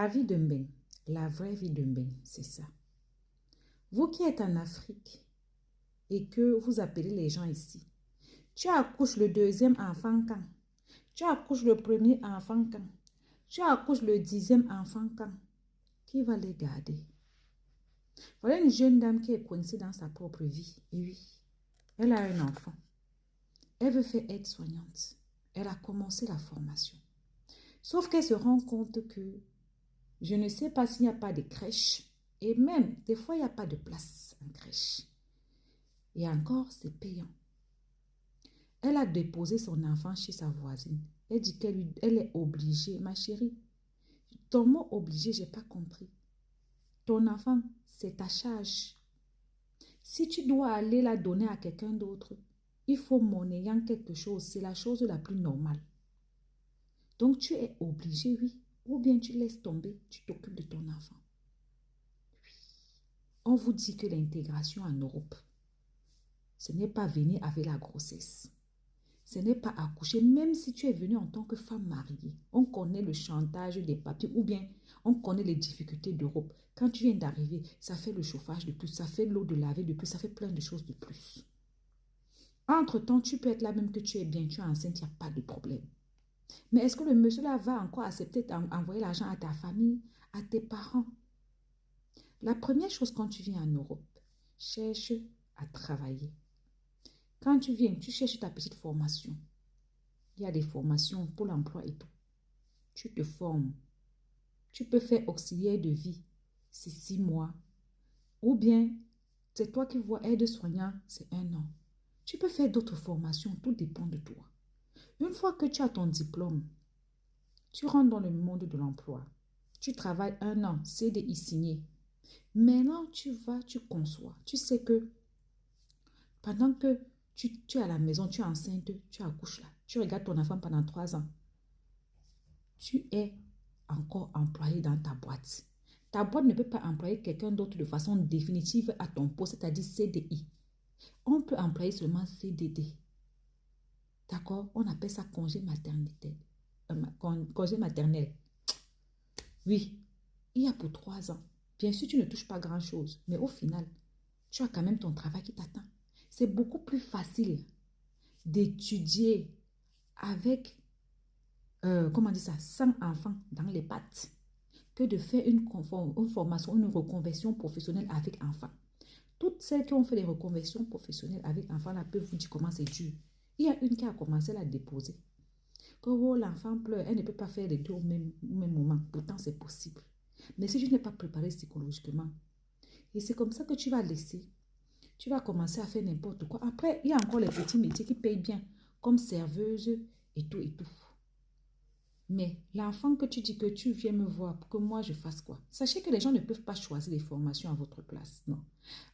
La vie de Mbeng, la vraie vie de Mbeng, c'est ça. Vous qui êtes en Afrique et que vous appelez les gens ici, tu accouches le deuxième enfant quand? Tu accouches le premier enfant quand? Tu accouches le 10e enfant quand? Qui va les garder? Voilà une jeune dame qui est coincée dans sa propre vie. Et oui, elle a un enfant. Elle veut faire aide-soignante. Elle a commencé la formation. Sauf qu'elle se rend compte que je ne sais pas s'il n'y a pas de crèche. Et même, des fois, il n'y a pas de place en crèche. Et encore, c'est payant. Elle a déposé son enfant chez sa voisine. Elle dit elle est obligée. Ma chérie, ton mot obligé, je n'ai pas compris. Ton enfant, c'est ta charge. Si tu dois aller la donner à quelqu'un d'autre, il faut monnayant quelque chose. C'est la chose la plus normale. Donc, tu es obligé, oui. Ou bien tu laisses tomber, tu t'occupes de ton enfant. Oui. On vous dit que l'intégration en Europe, ce n'est pas venir avec la grossesse. Ce n'est pas accoucher, même si tu es venu en tant que femme mariée. On connaît le chantage des papiers ou bien on connaît les difficultés d'Europe. Quand tu viens d'arriver, ça fait le chauffage de plus, ça fait l'eau de laver de plus, ça fait plein de choses de plus. Entre-temps, tu peux être là même que tu es bien, tu es enceinte, il n'y a pas de problème. Mais est-ce que le monsieur là va encore accepter d'envoyer l'argent à ta famille, à tes parents? La première chose quand tu viens en Europe, cherche à travailler. Quand tu viens, tu cherches ta petite formation. Il y a des formations pour l'emploi et tout. Tu te formes. Tu peux faire auxiliaire de vie, c'est 6 mois. Ou bien, c'est toi qui vois aide-soignant, c'est 1 an. Tu peux faire d'autres formations, tout dépend de toi. Une fois que tu as ton diplôme, tu rentres dans le monde de l'emploi. Tu travailles 1 an, CDI signé. Maintenant, tu vas, tu conçois. Tu sais que pendant que tu es à la maison, tu es enceinte, tu accouches là. Tu regardes ton enfant pendant 3 ans. Tu es encore employé dans ta boîte. Ta boîte ne peut pas employer quelqu'un d'autre de façon définitive à ton poste, c'est-à-dire CDI. On peut employer seulement CDD. D'accord? On appelle ça congé maternité. Congé maternel. Oui, il y a pour 3 ans. Bien sûr, tu ne touches pas grand-chose, mais au final, tu as quand même ton travail qui t'attend. C'est beaucoup plus facile d'étudier avec, comment dire ça, 100 enfants dans les pattes que de faire une formation, une reconversion professionnelle avec enfants. Toutes celles qui ont fait des reconversions professionnelles avec enfants là peuvent vous dire comment c'est dur. Il y a une qui a commencé à la déposer. Que oh, l'enfant pleure, elle ne peut pas faire les deux au même moment. Pourtant, c'est possible. Mais si tu n'es pas préparé psychologiquement, et c'est comme ça que tu vas laisser, tu vas commencer à faire n'importe quoi. Après, il y a encore les petits métiers qui payent bien, comme serveuse et tout et tout. Mais l'enfant que tu dis que tu viens me voir pour que moi je fasse quoi? Sachez que les gens ne peuvent pas choisir les formations à votre place. Non.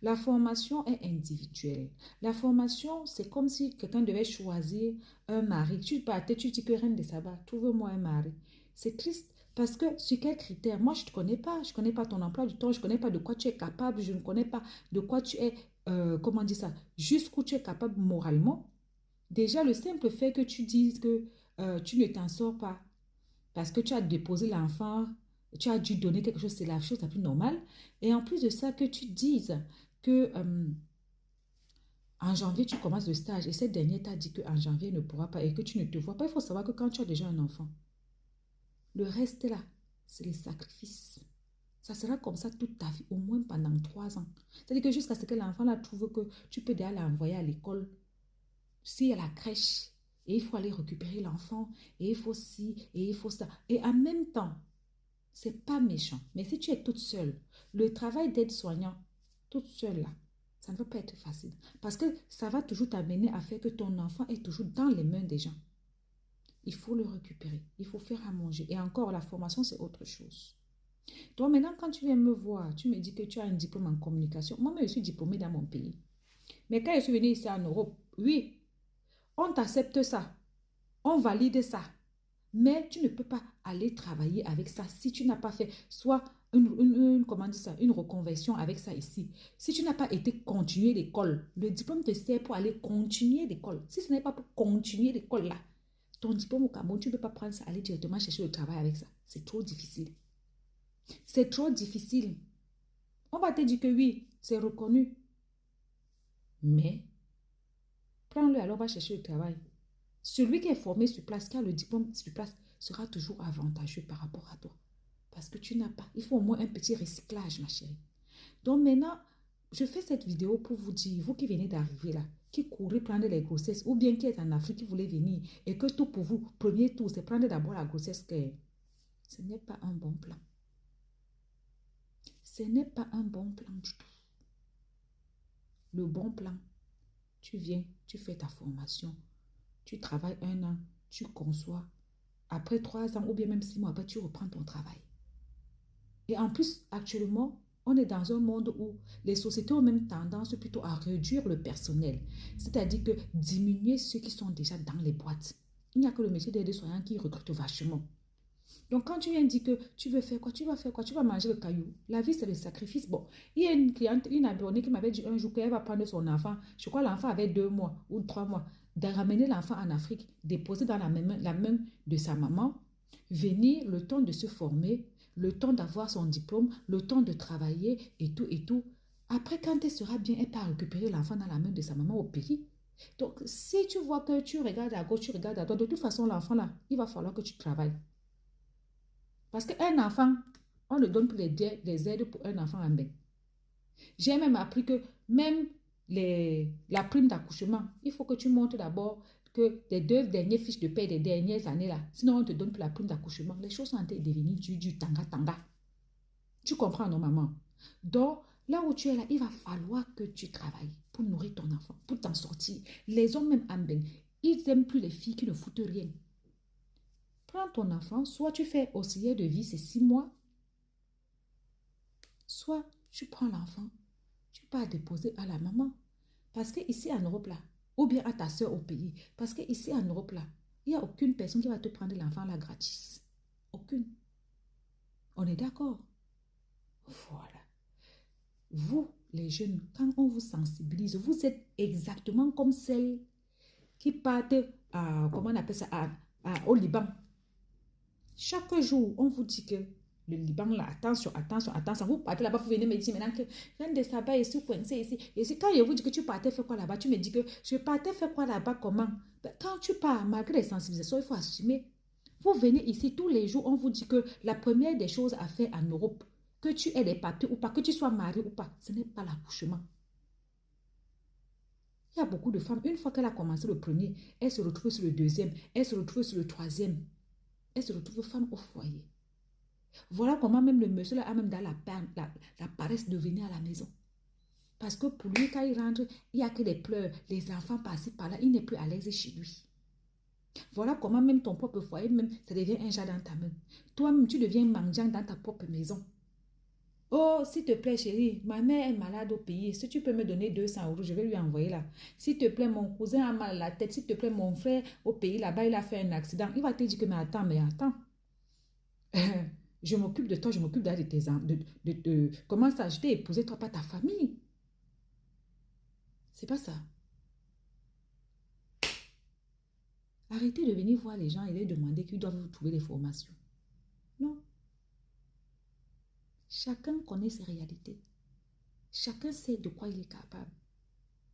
La formation est individuelle. La formation, c'est comme si quelqu'un devait choisir un mari. Tu partais, tu dis que reine de Saba, trouve-moi un mari. C'est triste parce que sur quels critères? Moi, je ne te connais pas. Je ne connais pas ton emploi du temps. Je ne connais pas de quoi tu es capable. Je ne connais pas de quoi tu es, comment dire ça, jusqu'où tu es capable moralement. Déjà, le simple fait que tu dises que tu ne t'en sors pas parce que tu as déposé l'enfant, tu as dû donner quelque chose, c'est la chose la plus normale. Et en plus de ça, que tu dises que en janvier, tu commences le stage et cette dernière t'a dit qu'en janvier, elle ne pourra pas et que tu ne te vois pas. Il faut savoir que quand tu as déjà un enfant, le reste là, c'est les sacrifices. Ça sera comme ça toute ta vie, au moins pendant 3 ans. C'est-à-dire que jusqu'à ce que l'enfant là trouve que tu peux déjà l'envoyer à l'école, s'il y a la crèche, et il faut aller récupérer l'enfant, et il faut ci, et il faut ça. Et en même temps, c'est pas méchant. Mais si tu es toute seule, le travail d'aide-soignant, toute seule là, ça ne va pas être facile. Parce que ça va toujours t'amener à faire que ton enfant est toujours dans les mains des gens. Il faut le récupérer. Il faut faire à manger. Et encore, la formation, c'est autre chose. Toi, maintenant, quand tu viens me voir, tu me dis que tu as un diplôme en communication. Moi-même, je suis diplômée dans mon pays. Mais quand je suis venue ici en Europe, oui, on t'accepte ça. On valide ça. Mais tu ne peux pas aller travailler avec ça si tu n'as pas fait soit comment dire ça, une reconversion avec ça ici. Si tu n'as pas été continuer l'école, le diplôme te sert pour aller continuer l'école. Si ce n'est pas pour continuer l'école là, ton diplôme au Cameroun, tu ne peux pas prendre ça, aller directement chercher le travail avec ça. C'est trop difficile. c'est trop difficile. On va te dire que oui, c'est reconnu. Mais, prends-le alors, va chercher le travail. Celui qui est formé sur place, qui a le diplôme sur place, sera toujours avantageux par rapport à toi. Parce que tu n'as pas. Il faut au moins un petit recyclage, ma chérie. Donc maintenant, je fais cette vidéo pour vous dire, vous qui venez d'arriver là, qui courez prendre les grossesses, ou bien qui êtes en Afrique, qui voulez venir, et que tout pour vous, premier tour, c'est prendre d'abord la grossesse, que ce n'est pas un bon plan. Ce n'est pas un bon plan du tout. Le bon plan, tu viens, tu fais ta formation, tu travailles 1 an, tu conçois. Après 3 ans ou bien même 6 mois, après, tu reprends ton travail. Et en plus, actuellement, on est dans un monde où les sociétés ont même tendance plutôt à réduire le personnel. C'est-à-dire que diminuer ceux qui sont déjà dans les boîtes. Il n'y a que le métier d'aide-soignant qui recrute vachement. Donc, quand tu viens dire que tu veux faire quoi, tu vas faire quoi, tu vas manger le caillou. La vie, c'est le sacrifice. Bon, il y a une cliente, une abonnée qui m'avait dit un jour qu'elle va prendre son enfant. Je crois l'enfant avait 2 mois ou 3 mois. De ramener l'enfant en Afrique, déposer dans la main de sa maman, venir le temps de se former, le temps d'avoir son diplôme, le temps de travailler et tout et tout. Après, quand elle sera bien, elle part récupérer l'enfant dans la main de sa maman au pays. Donc, si tu vois que tu regardes à gauche, tu regardes à droite, de toute façon, l'enfant là, il va falloir que tu travailles. Parce qu'un enfant, on ne donne plus les aides pour un enfant en bain. J'ai même appris que même la prime d'accouchement, il faut que tu montres d'abord que les 2 dernières fiches de paie des dernières années là, sinon on ne te donne plus la prime d'accouchement. Les choses sont en train de devenir du tanga. Tu comprends, non, maman? Donc, là où tu es là, il va falloir que tu travailles pour nourrir ton enfant, pour t'en sortir. Les hommes même en bain, ils n'aiment plus les filles qui ne foutent rien. Prends ton enfant, soit tu fais auxiliaire de vie, c'est 6 mois, soit tu prends l'enfant, tu pars déposer à la maman. Parce qu'ici en Europe là, ou bien à ta soeur au pays, parce qu'ici en Europe là, il n'y a aucune personne qui va te prendre l'enfant là gratis. Aucune. On est d'accord? Voilà. Vous, les jeunes, quand on vous sensibilise, vous êtes exactement comme celles qui partent comment on appelle ça, au Liban. Chaque jour, on vous dit que le Liban, là, attention. Vous partez là-bas, vous venez me dire maintenant que rien de sabbat est coincé ici. Et c'est quand je vous dis que tu partais faire quoi là-bas, tu me dis que je partais faire quoi là-bas, comment? Ben, quand tu pars, malgré les sensibilisations, il faut assumer. Vous venez ici tous les jours, on vous dit que la première des choses à faire en Europe, que tu aies des papiers ou pas, que tu sois marié ou pas, ce n'est pas l'accouchement. Il y a beaucoup de femmes, une fois qu'elle a commencé le premier, elle se retrouve sur le deuxième, elle se retrouve sur le troisième. Elle se retrouve femme au foyer. Voilà comment même le monsieur là a même dans la paresse de venir à la maison. Parce que pour lui, quand il rentre, il n'y a que des pleurs. Les enfants passent par là, il n'est plus à l'aise chez lui. Voilà comment même ton propre foyer, même, ça devient un jardin dans ta main. Toi-même, tu deviens mendiant dans ta propre maison. Oh, s'il te plaît, chérie, ma mère est malade au pays. Si tu peux me donner 200 €, je vais lui envoyer là. S'il te plaît, mon cousin a mal à la tête. S'il te plaît, mon frère au pays là-bas, il a fait un accident. Il va te dire que, mais attends. Je m'occupe de toi, je m'occupe de tes enfants. Comment ça, je t'ai épousé, toi, pas ta famille. C'est pas ça. Arrêtez de venir voir les gens et leur demander qu'ils doivent vous trouver des formations. Non. Chacun connaît ses réalités. Chacun sait de quoi il est capable.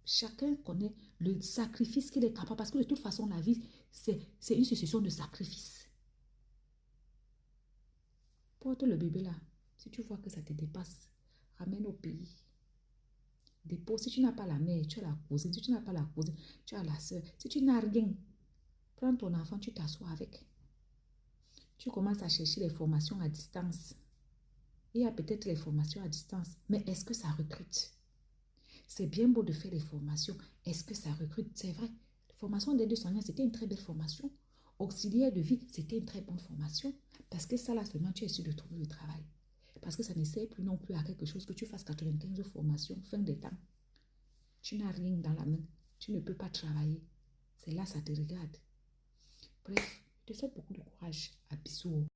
Chacun connaît le sacrifice qu'il est capable. Parce que de toute façon, la vie, c'est une succession de sacrifices. Porte le bébé là. Si tu vois que ça te dépasse, ramène au pays. Dépose. Si tu n'as pas la mère, tu as la cousine. Si tu n'as pas la cousine, tu as la soeur. Si tu n'as rien, prends ton enfant, tu t'assois avec. Tu commences à chercher les formations à distance. Il y a peut-être les formations à distance, mais est-ce que ça recrute? C'est bien beau de faire des formations. Est-ce que ça recrute? C'est vrai. La formation d'aide-soignant, c'était une très belle formation. Auxiliaire de vie, c'était une très bonne formation. Parce que ça, là, seulement, tu es sûr de trouver le travail. Parce que ça ne sert plus non plus à quelque chose que tu fasses 95 formations, fin des temps. Tu n'as rien dans la main. Tu ne peux pas travailler. C'est là, ça te regarde. Bref, je te souhaite beaucoup de courage. À bisous.